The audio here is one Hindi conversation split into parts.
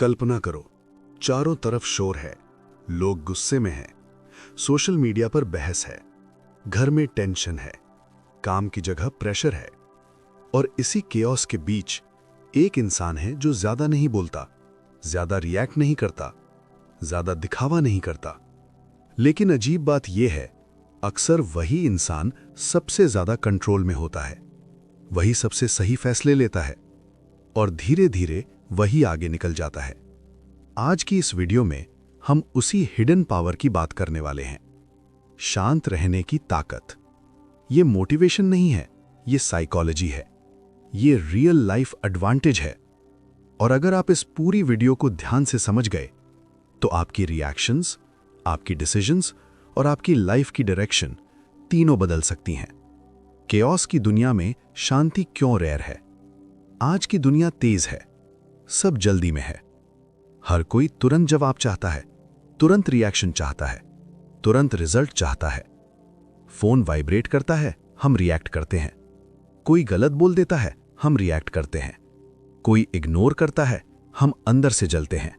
कल्पना करो, चारों तरफ शोर है, लोग गुस्से में हैं, सोशल मीडिया पर बहस है, घर में टेंशन है, काम की जगह प्रेशर है, और इसी केओस के बीच एक इंसान है जो ज्यादा नहीं बोलता, ज्यादा रिएक्ट नहीं करता, ज्यादा दिखावा नहीं करता। लेकिन अजीब बात यह है, अक्सर वही इंसान सबसे ज्यादा कंट्रोल में होता है, वही सबसे सही फैसले लेता है, और धीरे धीरे वही आगे निकल जाता है। आज की इस वीडियो में हम उसी हिडन पावर की बात करने वाले हैं, शांत रहने की ताकत। ये मोटिवेशन नहीं है, ये साइकोलॉजी है, ये रियल लाइफ एडवांटेज है। और अगर आप इस पूरी वीडियो को ध्यान से समझ गए तो आपकी रिएक्शंस, आपकी डिसीजंस और आपकी लाइफ की डायरेक्शन तीनों बदल सकती हैं। केओस की दुनिया में शांति क्यों रेयर है? आज की दुनिया तेज है, सब जल्दी में है, हर कोई तुरंत जवाब चाहता है, तुरंत रिएक्शन चाहता है, तुरंत रिजल्ट चाहता है। फोन वाइब्रेट करता है, हम रिएक्ट करते हैं। कोई गलत बोल देता है, हम रिएक्ट करते हैं। कोई इग्नोर करता है, हम अंदर से जलते हैं।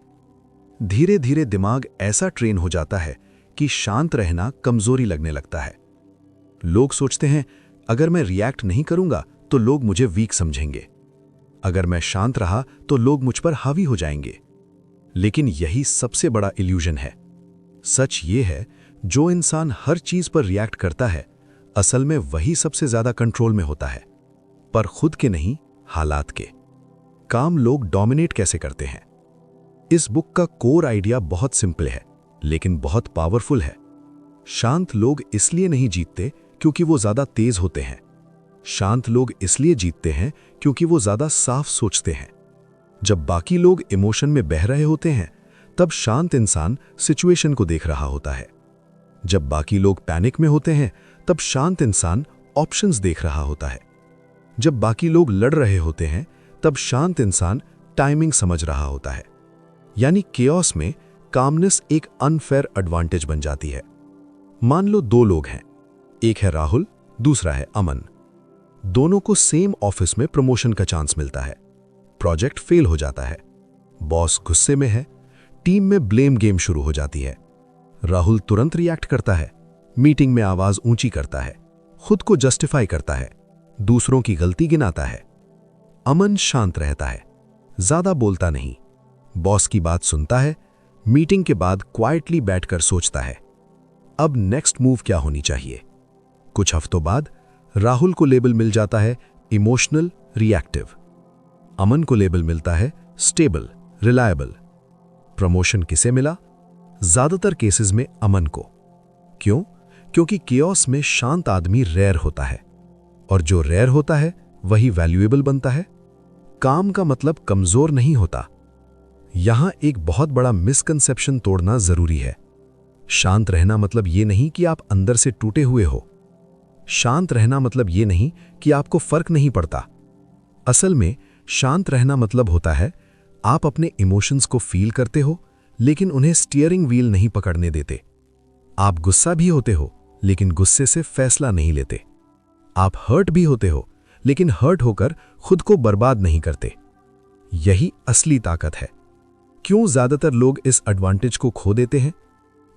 धीरे धीरे दिमाग ऐसा ट्रेन हो जाता है कि शांत रहना कमजोरी लगने लगता है। लोग सोचते हैं, अगर मैं रिएक्ट नहीं करूंगा तो लोग मुझे वीक समझेंगे, अगर मैं शांत रहा तो लोग मुझ पर हावी हो जाएंगे। लेकिन यही सबसे बड़ा इल्यूजन है। सच ये है, जो इंसान हर चीज पर रिएक्ट करता है, असल में वही सबसे ज्यादा कंट्रोल में होता है, पर खुद के नहीं, हालात के। काम लोग डोमिनेट कैसे करते हैं? इस बुक का कोर आइडिया बहुत सिंपल है, लेकिन बहुत पावरफुल है। शांत लोग इसलिए नहीं जीतते क्योंकि वो ज्यादा तेज होते हैं। शांत लोग इसलिए जीतते हैं क्योंकि वो ज्यादा साफ सोचते हैं। जब बाकी लोग इमोशन में बह रहे होते हैं, तब शांत इंसान सिचुएशन को देख रहा होता है। जब बाकी लोग पैनिक में होते हैं, तब शांत इंसान ऑप्शंस देख रहा होता है। जब बाकी लोग लड़ रहे होते हैं, तब शांत इंसान टाइमिंग समझ रहा होता है। यानी केओस में कामनेस एक अनफेयर एडवांटेज बन जाती है। मान लो दो लोग हैं, एक है राहुल, दूसरा है अमन। दोनों को सेम ऑफिस में प्रमोशन का चांस मिलता है। प्रोजेक्ट फेल हो जाता है, बॉस गुस्से में है, टीम में ब्लेम गेम शुरू हो जाती है। राहुल तुरंत रिएक्ट करता है, मीटिंग में आवाज ऊंची करता है, खुद को जस्टिफाई करता है, दूसरों की गलती गिनाता है। अमन शांत रहता है, ज्यादा बोलता नहीं, बॉस की बात सुनता है, मीटिंग के बाद क्वाइटली बैठकर सोचता है, अब नेक्स्ट मूव क्या होनी चाहिए। कुछ हफ्तों बाद राहुल को लेबल मिल जाता है इमोशनल रिएक्टिव, अमन को लेबल मिलता है स्टेबल रिलायबल। प्रमोशन किसे मिला? ज्यादातर केसेस में अमन को। क्यों? क्योंकि केओस में शांत आदमी रेयर होता है, और जो रेयर होता है वही वैल्यूएबल बनता है। काम का मतलब कमजोर नहीं होता। यहां एक बहुत बड़ा मिसकंसेप्शन तोड़ना जरूरी है। शांत रहना मतलब ये नहीं कि आप अंदर से टूटे हुए हो। शांत रहना मतलब ये नहीं कि आपको फर्क नहीं पड़ता। असल में शांत रहना मतलब होता है, आप अपने इमोशंस को फील करते हो, लेकिन उन्हें स्टीयरिंग व्हील नहीं पकड़ने देते। आप गुस्सा भी होते हो, लेकिन गुस्से से फैसला नहीं लेते। आप हर्ट भी होते हो, लेकिन हर्ट होकर खुद को बर्बाद नहीं करते। यही असली ताकत है। क्यों ज्यादातर लोग इस एडवांटेज को खो देते हैं?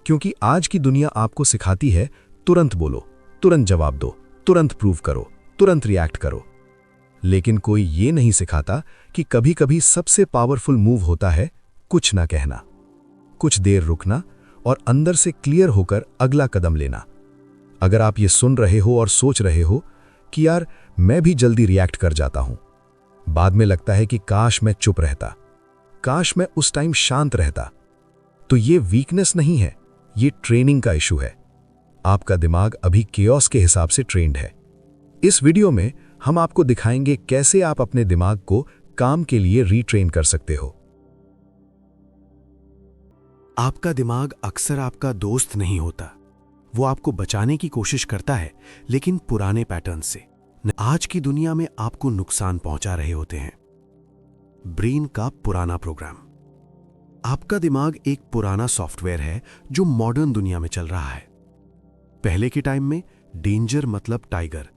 क्योंकि आज की दुनिया आपको सिखाती है, तुरंत बोलो, तुरंत जवाब दो, तुरंत प्रूव करो, तुरंत रिएक्ट करो। लेकिन कोई ये नहीं सिखाता कि कभी कभी सबसे पावरफुल मूव होता है कुछ ना कहना, कुछ देर रुकना और अंदर से क्लियर होकर अगला कदम लेना। अगर आप ये सुन रहे हो और सोच रहे हो कि यार मैं भी जल्दी रिएक्ट कर जाता हूं, बाद में लगता है कि काश मैं चुप रहता, काश मैं उस टाइम शांत रहता, तो ये वीकनेस नहीं है, ये ट्रेनिंग का इशू है। आपका दिमाग अभी केओस के हिसाब से ट्रेंड है। इस वीडियो में हम आपको दिखाएंगे कैसे आप अपने दिमाग को काम के लिए रीट्रेन कर सकते हो। आपका दिमाग अक्सर आपका दोस्त नहीं होता। वो आपको बचाने की कोशिश करता है, लेकिन पुराने पैटर्न से। आज की दुनिया में आपको नुकसान पहुंचा रहे होते हैं। ब्रेन का पुराना प्रोग्राम। आपका दिमाग एक पुराना सॉफ्टवेयर है जो मॉडर्न दुनिया में चल रहा है। पहले के टाइम में डेंजर मतलब टाइगर,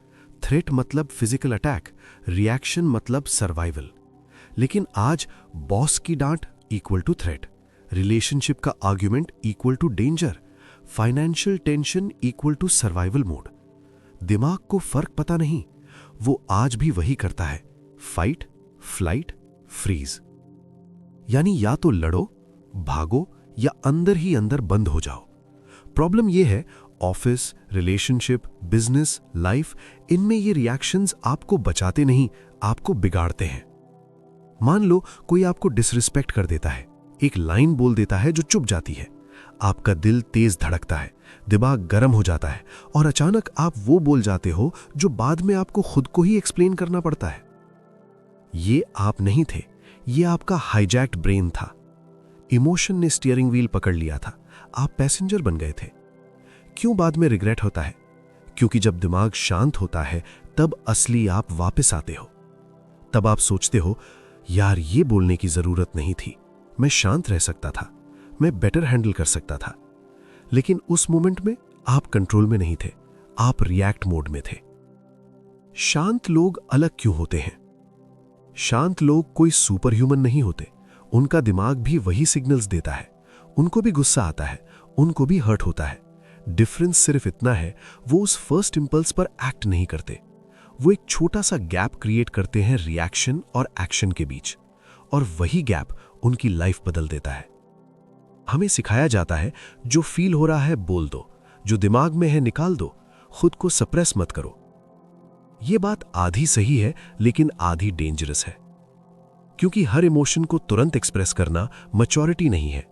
थ्रेट मतलब फिजिकल अटैक, रिएक्शन मतलब सर्वाइवल। लेकिन आज बॉस की डांट इक्वल टू थ्रेट, रिलेशनशिप का argument equal to danger, financial tension equal to survival mode. दिमाग को फर्क पता नहीं, वो आज भी वही करता है, फाइट, फ्लाइट, फ्रीज। यानी या तो लड़ो, भागो या अंदर ही अंदर बंद हो जाओ। प्रॉब्लम यह है, ऑफिस, रिलेशनशिप, बिजनेस, लाइफ, इनमें ये रिएक्शंस आपको बचाते नहीं, आपको बिगाड़ते हैं। मान लो कोई आपको डिसरिस्पेक्ट कर देता है, एक लाइन बोल देता है जो चुप जाती है। आपका दिल तेज धड़कता है, दिमाग गर्म हो जाता है और अचानक आप वो बोल जाते हो जो बाद में आपको खुद को ही एक्सप्लेन करना पड़ता है। ये आप नहीं थे, ये आपका हाईजैक्ड ब्रेन था। इमोशन ने स्टीयरिंग व्हील पकड़ लिया था, आप पैसेंजर बन गए थे। क्यों बाद में रिग्रेट होता है? क्योंकि जब दिमाग शांत होता है तब असली आप वापस आते हो। तब आप सोचते हो, यार ये बोलने की जरूरत नहीं थी, मैं शांत रह सकता था, मैं बेटर हैंडल कर सकता था। लेकिन उस मोमेंट में आप कंट्रोल में नहीं थे, आप रिएक्ट मोड में थे। शांत लोग अलग क्यों होते हैं? शांत लोग कोई सुपर ह्यूमन नहीं होते, उनका दिमाग भी वही सिग्नल्स देता है, उनको भी गुस्सा आता है, उनको भी हर्ट होता है। डिफरेंस सिर्फ इतना है, वो उस फर्स्ट इंपल्स पर एक्ट नहीं करते, वो एक छोटा सा गैप क्रिएट करते हैं रिएक्शन और एक्शन के बीच, और वही गैप उनकी लाइफ बदल देता है। हमें सिखाया जाता है, जो फील हो रहा है बोल दो, जो दिमाग में है निकाल दो, खुद को सप्रेस मत करो। यह बात आधी सही है लेकिन आधी डेंजरस है, क्योंकि हर इमोशन को तुरंत एक्सप्रेस करना मैच्योरिटी नहीं है।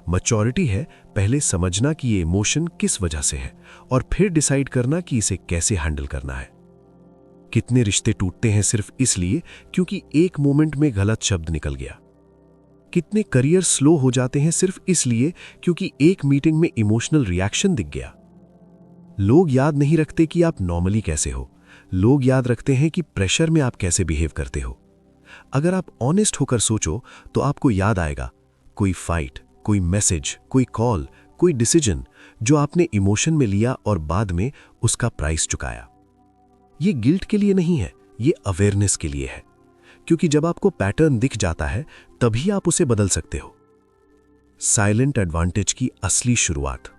मैच्योरिटी है पहले समझना कि ये इमोशन किस वजह से है और फिर डिसाइड करना कि इसे कैसे हैंडल करना है। कितने रिश्ते टूटते हैं सिर्फ इसलिए क्योंकि एक मोमेंट में गलत शब्द निकल गया। कितने करियर स्लो हो जाते हैं सिर्फ इसलिए क्योंकि एक मीटिंग में इमोशनल रिएक्शन दिख गया। लोग याद नहीं रखते कि आप नॉर्मली कैसे हो, लोग याद रखते हैं कि प्रेशर में आप कैसे बिहेव करते हो। अगर आप ऑनेस्ट होकर सोचो तो आपको याद आएगा कोई फाइट, कोई मैसेज, कोई कॉल, कोई डिसीजन जो आपने इमोशन में लिया और बाद में उसका प्राइस चुकाया। ये गिल्ट के लिए नहीं है, ये अवेयरनेस के लिए है, क्योंकि जब आपको पैटर्न दिख जाता है तभी आप उसे बदल सकते हो। साइलेंट एडवांटेज की असली शुरुआत,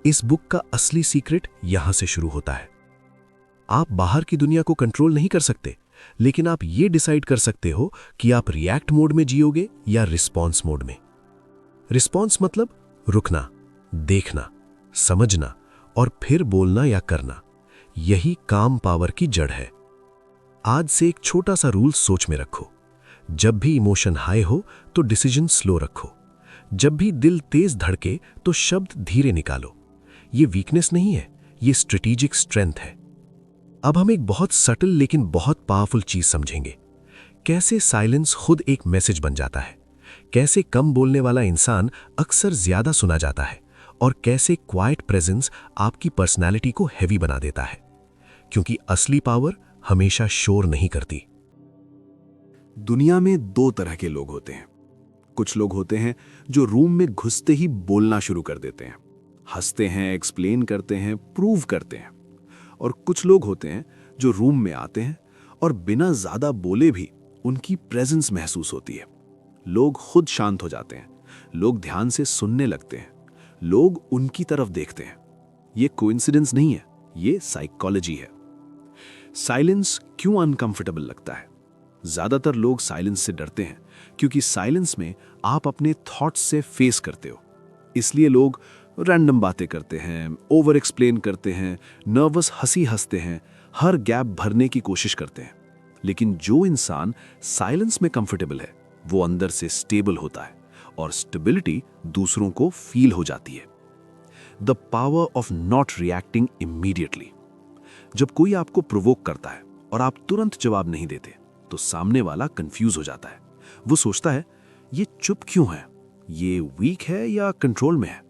इस बुक का असली सीक्रेट यहां से शुरू होता है। आप बाहर की दुनिया को कंट्रोल नहीं कर सकते, लेकिन आप ये डिसाइड कर सकते हो कि आप रिएक्ट मोड में जियोगे या रिस्पॉन्स मोड में। रिस्पॉन्स मतलब रुकना, देखना, समझना और फिर बोलना या करना। यही काम पावर की जड़ है। आज से एक छोटा सा रूल सोच में रखो, जब भी इमोशन हाई हो तो डिसीजन स्लो रखो, जब भी दिल तेज धड़के तो शब्द धीरे निकालो। ये वीकनेस नहीं है, ये स्ट्रेटेजिक स्ट्रेंथ है। अब हम एक बहुत सटल लेकिन बहुत पावरफुल चीज समझेंगे, कैसे साइलेंस खुद एक मैसेज बन जाता है, कैसे कम बोलने वाला इंसान अक्सर ज्यादा सुना जाता है और कैसे क्वाइट प्रेजेंस आपकी पर्सनालिटी को हैवी बना देता है। क्योंकि असली पावर हमेशा शोर नहीं करती। दुनिया में दो तरह के लोग होते हैं। कुछ लोग होते हैं जो रूम में घुसते ही बोलना शुरू कर देते हैं, हंसते हैं, एक्सप्लेन करते हैं, प्रूव करते हैं। और कुछ लोग होते हैं जो रूम में आते हैं और बिना ज्यादा बोले भी उनकी प्रेजेंस महसूस होती है। लोग खुद शांत हो जाते हैं, लोग ध्यान से सुनने लगते हैं, लोग उनकी तरफ देखते हैं। ये कोइंसिडेंस नहीं है, ये साइकोलॉजी है। साइलेंस क्यों अनकंफर्टेबल लगता है? ज्यादातर लोग साइलेंस से डरते हैं क्योंकि साइलेंस में आप अपने थॉट्स से फेस करते हो। इसलिए लोग रैंडम बातें करते हैं, ओवर एक्सप्लेन करते हैं, नर्वस हंसी हंसते हैं, हर गैप भरने की कोशिश करते हैं। लेकिन जो इंसान साइलेंस में कंफर्टेबल है वो अंदर से स्टेबल होता है और स्टेबिलिटी दूसरों को फील हो जाती है। The power of not reacting immediately. जब कोई आपको प्रोवोक करता है और आप तुरंत जवाब नहीं देते तो सामने वाला कंफ्यूज हो जाता है। वो सोचता है ये चुप क्यों है, ये वीक है या कंट्रोल में है।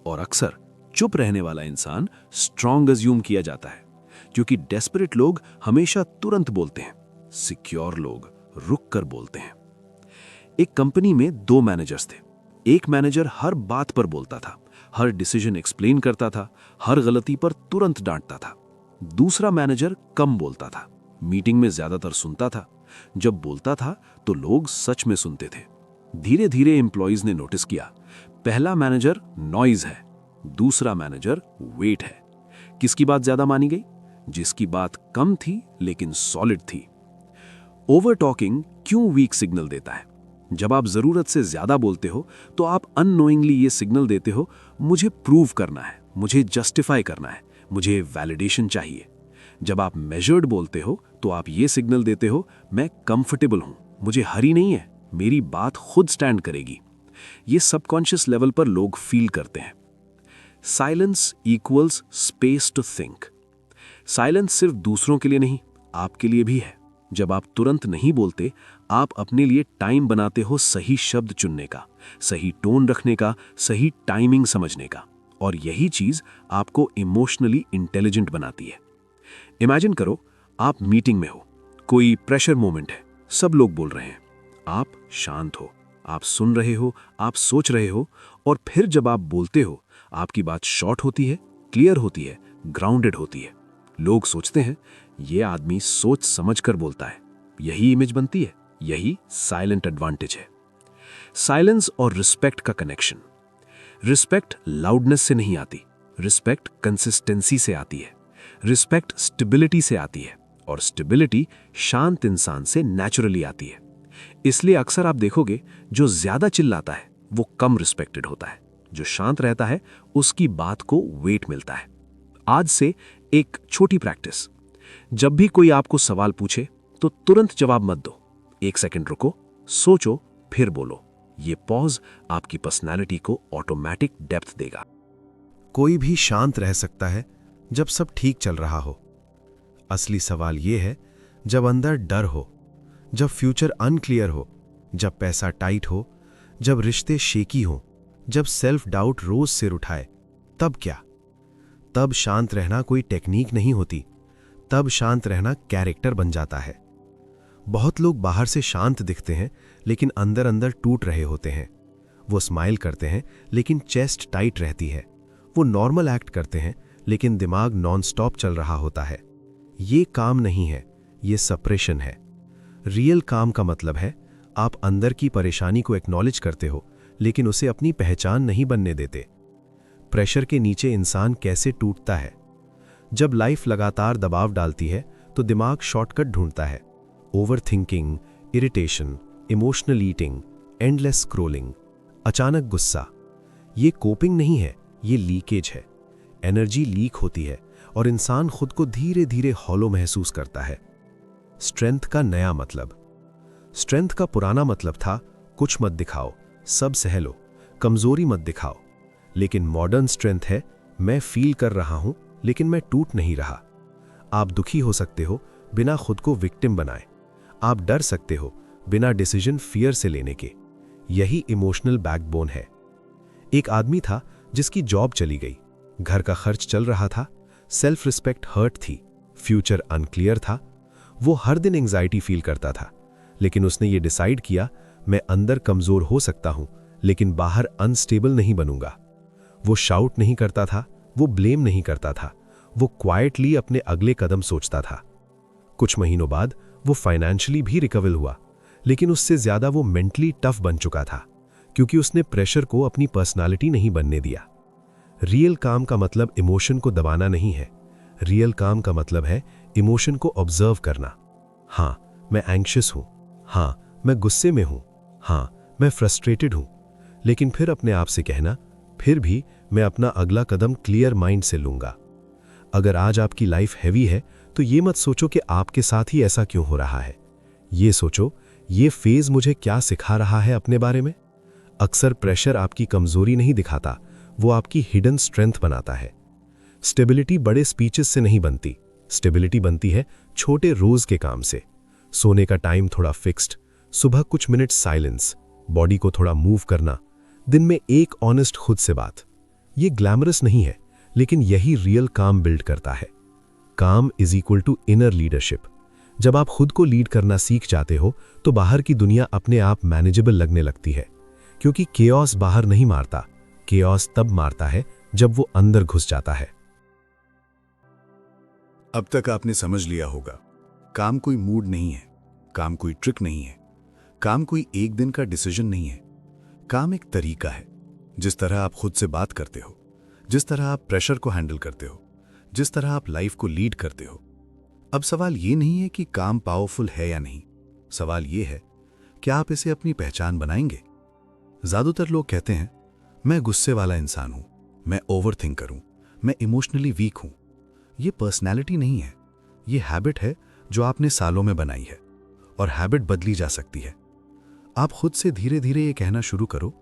और अक्सर चुप रहने वाला इंसान स्ट्रांग अज्यूम किया जाता है, क्योंकि डेस्परेट लोग हमेशा तुरंत बोलते हैं, सिक्योर लोग रुक कर बोलते हैं। एक कंपनी में 2 मैनेजर्स थे। एक मैनेजर हर बात पर बोलता था, हर डिसीजन एक्सप्लेन करता था, हर गलती पर तुरंत डांटता था। दूसरा मैनेजर कम बोलता था, मीटिंग में ज्यादातर सुनता था। जब बोलता था तो लोग सच में सुनते थे। धीरे धीरे एम्प्लॉइज ने नोटिस किया, पहला मैनेजर नॉइज है, दूसरा मैनेजर वेट है। किसकी बात ज्यादा मानी गई? जिसकी बात कम थी लेकिन सॉलिड थी। ओवर टॉकिंग क्यों वीक सिग्नल देता है? जब आप जरूरत से ज्यादा बोलते हो तो आप अननोइंगली ये सिग्नल देते हो, मुझे प्रूव करना है, मुझे जस्टिफाई करना है, मुझे वैलिडेशन चाहिए। जब आप मेजर्ड बोलते हो तो आप ये सिग्नल देते हो, मैं कंफर्टेबल हूं, मुझे हरी नहीं है, मेरी बात खुद स्टैंड करेगी। ये सबकॉन्शियस लेवल पर लोग फील करते हैं। Silence equals space to think. Silence सिर्फ दूसरों के लिए नहीं, आपके लिए भी है। जब आप तुरंत नहीं बोलते, आप अपने लिए टाइम बनाते हो सही शब्द चुनने का, सही टोन रखने का, सही टाइमिंग समझने का, और यही चीज आपको इमोशनली इंटेलिजेंट बनाती है। इमेजिन करो, आप मीटिंग में हो, कोई प्रेशर मोमेंट है, सब लोग बोल रहे हैं, आप शांत हो, आप सुन रहे हो, आप सोच रहे हो, और फिर जब आप बोलते हो, आपकी बात शॉर्ट होती है, क्लियर होती है, ग्राउंडेड होती है। लोग सोचते हैं ये आदमी सोच समझ कर बोलता है। यही इमेज बनती है, यही साइलेंट एडवांटेज है। साइलेंस और रिस्पेक्ट का कनेक्शन। रिस्पेक्ट लाउडनेस से नहीं आती, रिस्पेक्ट कंसिस्टेंसी से आती है, रिस्पेक्ट स्टेबिलिटी से आती है, और स्टेबिलिटी शांत इंसान से नेचुरली आती है। इसलिए अक्सर आप देखोगे जो ज्यादा चिल्लाता है वो कम रिस्पेक्टेड होता है, जो शांत रहता है उसकी बात को वेट मिलता है। आज से एक छोटी प्रैक्टिस, जब भी कोई आपको सवाल पूछे तो तुरंत जवाब मत दो, 1 सेकंड रुको, सोचो, फिर बोलो। ये पॉज आपकी पर्सनैलिटी को ऑटोमेटिक डेप्थ देगा। कोई भी शांत रह सकता है जब सब ठीक चल रहा हो। असली सवाल यह है जब अंदर डर हो, जब फ्यूचर अनक्लियर हो, जब पैसा टाइट हो, जब रिश्ते शेकी हो, जब सेल्फ डाउट रोज सिर उठाए, तब क्या? तब शांत रहना कोई टेक्निक नहीं होती, तब शांत रहना कैरेक्टर बन जाता है। बहुत लोग बाहर से शांत दिखते हैं लेकिन अंदर अंदर टूट रहे होते हैं। वो स्माइल करते हैं लेकिन चेस्ट टाइट रहती है। वो नॉर्मल एक्ट करते हैं लेकिन दिमाग नॉनस्टॉप चल रहा होता है। ये काम नहीं है, ये सप्रेशन है। रियल काम का मतलब है आप अंदर की परेशानी को एक्नॉलेज करते हो लेकिन उसे अपनी पहचान नहीं बनने देते। प्रेशर के नीचे इंसान कैसे टूटता है? जब लाइफ लगातार दबाव डालती है तो दिमाग शॉर्टकट ढूंढता है। Over thinking, irritation, emotional eating, endless scrolling, अचानक गुस्सा। ये कोपिंग नहीं है, ये लीकेज है। एनर्जी लीक होती है और इंसान खुद को धीरे धीरे हॉलो महसूस करता है। स्ट्रेंथ का नया मतलब। स्ट्रेंथ का पुराना मतलब था कुछ मत दिखाओ, सब सह लो, कमजोरी मत दिखाओ। लेकिन मॉडर्न स्ट्रेंथ है मैं फील कर रहा हूं लेकिन मैं टूट नहीं रहा। आप दुखी हो सकते हो बिना खुद को विक्टिम बनाए। आप डर सकते हो बिना डिसीजन फियर से लेने के। यही इमोशनल बैकबोन है। एक आदमी था जिसकी जॉब चली गई, घर का खर्च चल रहा था, सेल्फ रिस्पेक्ट हर्ट थी, फ्यूचर अनक्लियर था। वो हर दिन एंजाइटी फील करता था, लेकिन उसने ये डिसाइड किया मैं अंदर कमजोर हो सकता हूं लेकिन बाहर अनस्टेबल नहीं बनूंगा। वो शाउट नहीं करता था, वो ब्लेम नहीं करता था, वो क्वाइटली अपने अगले कदम सोचता था। कुछ महीनों बाद वो फाइनेंशियली भी रिकवर हुआ, लेकिन उससे ज्यादा वो मेंटली टफ बन चुका था क्योंकि उसने प्रेशर को अपनी पर्सनालिटी नहीं बनने दिया। रियल काम का मतलब इमोशन को दबाना नहीं है। रियल काम का मतलब है इमोशन को ऑब्जर्व करना। हाँ, मैं एंग्शियस हूं, हाँ मैं गुस्से में हूं, हाँ मैं फ्रस्ट्रेटेड हूं, लेकिन फिर अपने आप से कहना फिर भी मैं अपना अगला कदम क्लियर माइंड से लूंगा। अगर आज आपकी लाइफ हैवी है तो ये मत सोचो कि आपके साथ ही ऐसा क्यों हो रहा है। ये सोचो ये फेज मुझे क्या सिखा रहा है अपने बारे में। अक्सर प्रेशर आपकी कमजोरी नहीं दिखाता, वो आपकी हिडन स्ट्रेंथ बनाता है। स्टेबिलिटी बड़े स्पीचेस से नहीं बनती, स्टेबिलिटी बनती है छोटे रोज के काम से। सोने का टाइम थोड़ा फिक्स्ड, सुबह कुछ मिनट साइलेंस, बॉडी को थोड़ा मूव करना, दिन में एक ऑनेस्ट खुद से बात। ये ग्लैमरस नहीं है, लेकिन यही रियल काम बिल्ड करता है। काम is equal to inner leadership. जब आप खुद को लीड करना सीख जाते हो तो बाहर की दुनिया अपने आप मैनेजेबल लगने लगती है, क्योंकि केओस बाहर नहीं मारता, केओस तब मारता है जब वो अंदर घुस जाता है। अब तक आपने समझ लिया होगा, काम कोई मूड नहीं है, काम कोई ट्रिक नहीं है, काम कोई एक दिन का डिसीजन नहीं है। काम एक तरीका है। जिस तरह आप खुद से बात करते हो, जिस तरह आप प्रेशर को हैंडल करते हो, जिस तरह आप लाइफ को लीड करते हो। अब सवाल ये नहीं है कि काम पावरफुल है या नहीं। सवाल ये है, क्या आप इसे अपनी पहचान बनाएंगे? ज्यादातर लोग कहते हैं, मैं गुस्से वाला इंसान हूं, मैं ओवर थिंकर हूं, मैं इमोशनली वीक हूं। ये पर्सनैलिटी नहीं है, ये हैबिट है जो आपने सालों में बनाई है, और हैबिट बदली जा सकती है। आप खुद से धीरे धीरे ये कहना शुरू करो,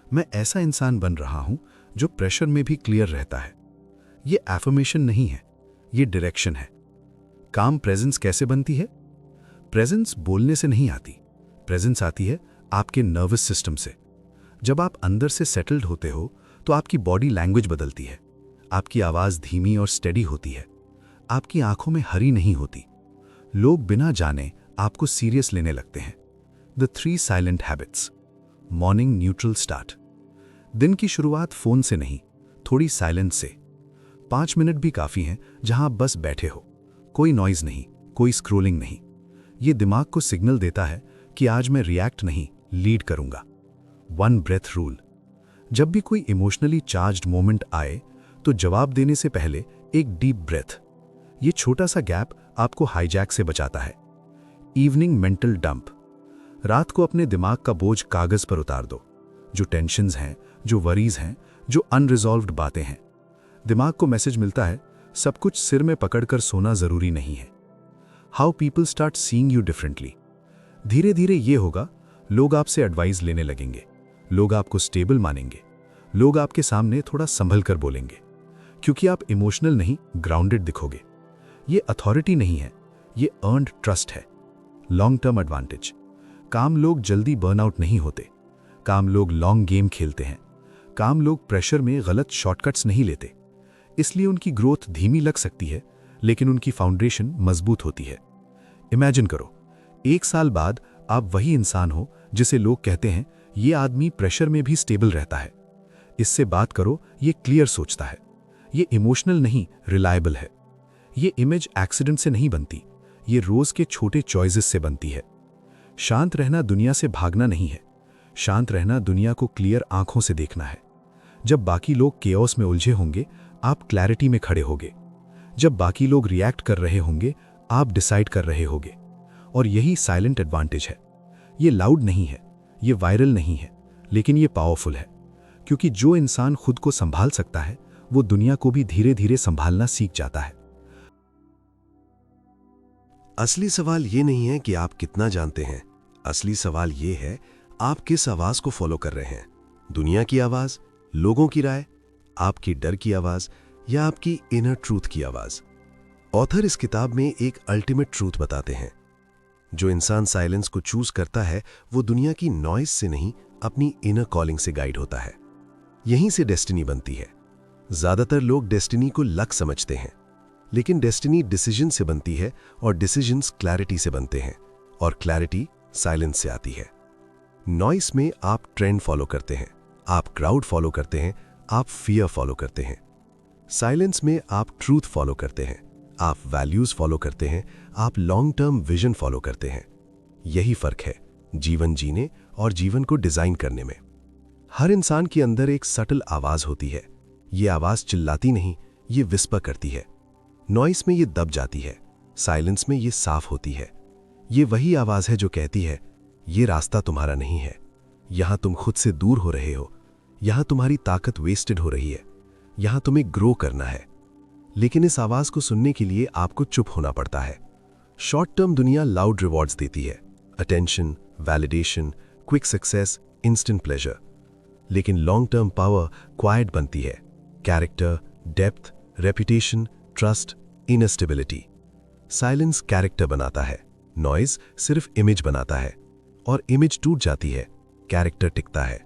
मैं ऐसा इंसान बन रहा हूं जो प्रेशर में भी क्लियर रहता है। ये एफर्मेशन नहीं है, ये डायरेक्शन है। काम प्रेजेंस कैसे बनती है? प्रेजेंस बोलने से नहीं आती, प्रेजेंस आती है आपके नर्वस सिस्टम से। जब आप अंदर से सेटल्ड होते हो तो आपकी बॉडी लैंग्वेज बदलती है, आपकी आवाज धीमी और स्टेडी होती है, आपकी आंखों में हरी नहीं होती। लोग बिना जाने आपको सीरियस लेने लगते हैं। The 3 silent habits. Morning neutral start. दिन की शुरुआत फोन से नहीं, थोड़ी साइलेंस से। 5 मिनट भी काफी हैं जहां आप बस बैठे हो, कोई नॉइज नहीं, कोई स्क्रोलिंग नहीं। ये दिमाग को सिग्नल देता है कि आज मैं रिएक्ट नहीं, लीड करूंगा। 1 ब्रेथ रूल। जब भी कोई इमोशनली चार्ज्ड मोमेंट आए तो जवाब देने से पहले एक डीप ब्रेथ। ये छोटा सा गैप आपको हाईजैक से बचाता है। Evening mental dump. रात को अपने दिमाग का बोझ कागज पर उतार दो। जो टेंशन्स हैं, जो वरीज हैं, जो अनरिजॉल्व्ड बातें हैं। दिमाग को मैसेज मिलता है, सब कुछ सिर में पकड़कर सोना जरूरी नहीं है। How people start seeing you differently. धीरे धीरे ये होगा, लोग आपसे एडवाइस लेने लगेंगे, लोग आपको स्टेबल मानेंगे, लोग आपके सामने थोड़ा संभल कर बोलेंगे, क्योंकि आप इमोशनल नहीं, ग्राउंडेड दिखोगे। ये अथॉरिटी नहीं है, ये अर्न्ड ट्रस्ट है। Long term advantage. काम लोग जल्दी बर्नआउट नहीं होते, काम लोग लॉन्ग गेम खेलते हैं, काम लोग प्रेशर में गलत शॉर्टकट्स नहीं लेते। इसलिए उनकी ग्रोथ धीमी लग सकती है, लेकिन उनकी फाउंडेशन मजबूत होती है। इमेजिन करो, 1 साल बाद आप वही इंसान हो जिसे लोग कहते हैं ये आदमी प्रेशर में भी स्टेबल रहता है। इससे बात करो, ये क्लियर सोचता है, ये इमोशनल नहीं, रिलायबल है। ये इमेज एक्सीडेंट से नहीं बनती, ये रोज के छोटे चॉइसेस से बनती है। शांत रहना दुनिया से भागना नहीं है, शांत रहना दुनिया को क्लियर आंखों से देखना है। जब बाकी लोग केओस में उलझे होंगे, आप क्लैरिटी में खड़े होगे। जब बाकी लोग रिएक्ट कर रहे होंगे, आप डिसाइड कर रहे होगे। और यही साइलेंट एडवांटेज है। ये लाउड नहीं है, ये वायरल नहीं है, लेकिन ये पावरफुल है। क्योंकि जो इंसान खुद को संभाल सकता है, वो दुनिया को भी धीरे धीरे संभालना सीख जाता है। असली सवाल ये नहीं है कि आप कितना जानते हैं, असली सवाल ये है आप किस आवाज को फॉलो कर रहे हैं। दुनिया की आवाज, लोगों की राय, आपकी डर की आवाज या आपकी इनर ट्रूथ की आवाज। ऑथर इस किताब में एक अल्टीमेट ट्रूथ बताते हैं, जो इंसान साइलेंस को चूज करता है वो दुनिया की नॉइज से नहीं, अपनी इनर कॉलिंग से गाइड होता है। यहीं से डेस्टिनी बनती है। ज्यादातर लोग डेस्टिनी को लक समझते हैं, लेकिन डेस्टिनी डिसीजन से बनती है और डिसीजंस क्लैरिटी से बनते हैं, और क्लैरिटी साइलेंस से आती है। नॉइस में आप ट्रेंड फॉलो करते हैं, आप क्राउड फॉलो करते हैं, आप फियर फॉलो करते हैं। साइलेंस में आप ट्रूथ फॉलो करते हैं, आप वैल्यूज फॉलो करते हैं, आप लॉन्ग टर्म विजन फॉलो करते हैं। यही फर्क है जीवन जीने और जीवन को डिजाइन करने में। हर इंसान के अंदर एक सटल आवाज होती है। ये आवाज चिल्लाती नहीं, ये विस्पर करती है। नॉइस में ये दब जाती है, साइलेंस में ये साफ होती है। ये वही आवाज है जो कहती है, ये रास्ता तुम्हारा नहीं है, यहां तुम खुद से दूर हो रहे हो, यहां तुम्हारी ताकत वेस्टेड हो रही है, यहां तुम्हें ग्रो करना है। लेकिन इस आवाज को सुनने के लिए आपको चुप होना पड़ता है। शॉर्ट टर्म दुनिया लाउड रिवॉर्ड्स देती है, attention, validation, quick success, instant pleasure. लेकिन लॉन्ग टर्म पावर क्वाइट बनती है, character, depth, reputation, trust, inner stability. Silence character बनाता है, नॉइज सिर्फ इमेज बनाता है, और इमेज टूट जाती है, कैरेक्टर टिकता है।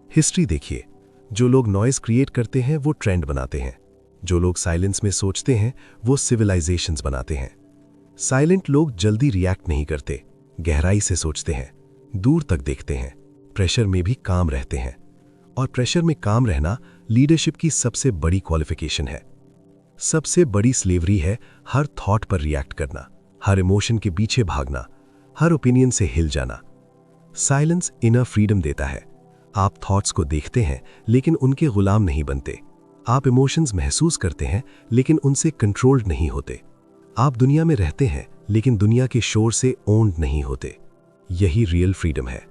हिस्ट्री देखिए, जो लोग नॉइज क्रिएट करते हैं वो ट्रेंड बनाते हैं, जो लोग साइलेंस में सोचते हैं वो सिविलाइजेशंस बनाते हैं। साइलेंट लोग जल्दी रिएक्ट नहीं करते, गहराई से सोचते हैं, दूर तक देखते हैं, प्रेशर में भी काम रहते हैं। और प्रेशर में काम रहना लीडरशिप की सबसे बड़ी क्वालिफिकेशन है। सबसे बड़ी स्लेवरी है हर थॉट पर रिएक्ट करना, हर इमोशन के पीछे भागना, हर ओपिनियन से हिल जाना। साइलेंस इनर फ्रीडम देता है। आप थॉट्स को देखते हैं लेकिन उनके गुलाम नहीं बनते। आप इमोशंस महसूस करते हैं लेकिन उनसे कंट्रोल्ड नहीं होते। आप दुनिया में रहते हैं लेकिन दुनिया के शोर से ओन्ड नहीं होते। यही रियल फ्रीडम है।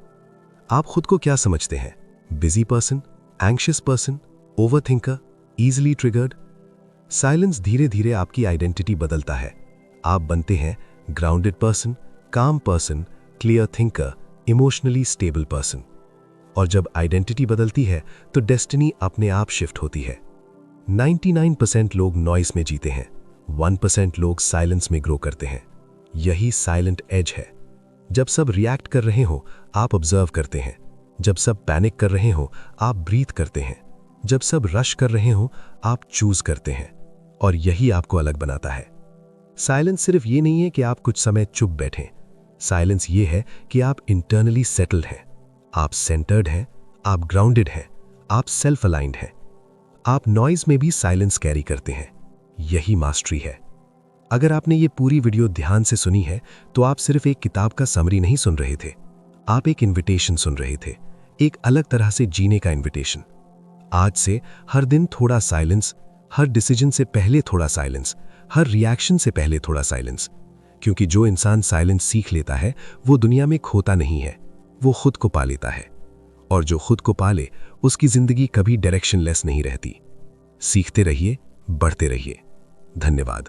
आप खुद को क्या समझते हैं? Busy person, anxious person, overthinker, easily triggered? Silence धीरे धीरे आपकी आइडेंटिटी बदलता है। आप बनते हैं ग्राउंडेड पर्सन, काम person, clear thinker, emotionally stable person. और जब आइडेंटिटी बदलती है तो डेस्टिनी अपने आप शिफ्ट होती है। 99% लोग नॉइस में जीते हैं, 1% लोग साइलेंस में ग्रो करते हैं। यही साइलेंट एज है। जब सब रिएक्ट कर रहे हो आप ऑब्जर्व करते हैं। जब सब पैनिक कर रहे हो आप ब्रीथ करते हैं। जब सब रश कर रहे हो आप चूज करते हैं। और यही आपको अलग बनाता है। साइलेंस सिर्फ ये नहीं है कि आप कुछ समय चुप बैठें। साइलेंस ये है कि आप इंटरनली सेटल्ड हैं, आप सेंटर्ड हैं, आप ग्राउंडेड हैं, आप सेल्फ अलाइंड हैं। आप नॉइज में भी साइलेंस कैरी करते हैं। यही मास्टरी है। अगर आपने ये पूरी वीडियो ध्यान से सुनी है तो आप सिर्फ एक किताब का समरी नहीं सुन रहे थे, आप एक इन्विटेशन सुन रहे थे, एक अलग तरह से जीने का इन्विटेशन। आज से हर दिन थोड़ा साइलेंस, हर डिसीजन से पहले थोड़ा साइलेंस, हर रिएक्शन से पहले थोड़ा साइलेंस। क्योंकि जो इंसान साइलेंस सीख लेता है वो दुनिया में खोता नहीं है, वो खुद को पा लेता है। और जो खुद को पाले उसकी जिंदगी कभी डायरेक्शनलेस नहीं रहती। सीखते रहिए, बढ़ते रहिए। धन्यवाद।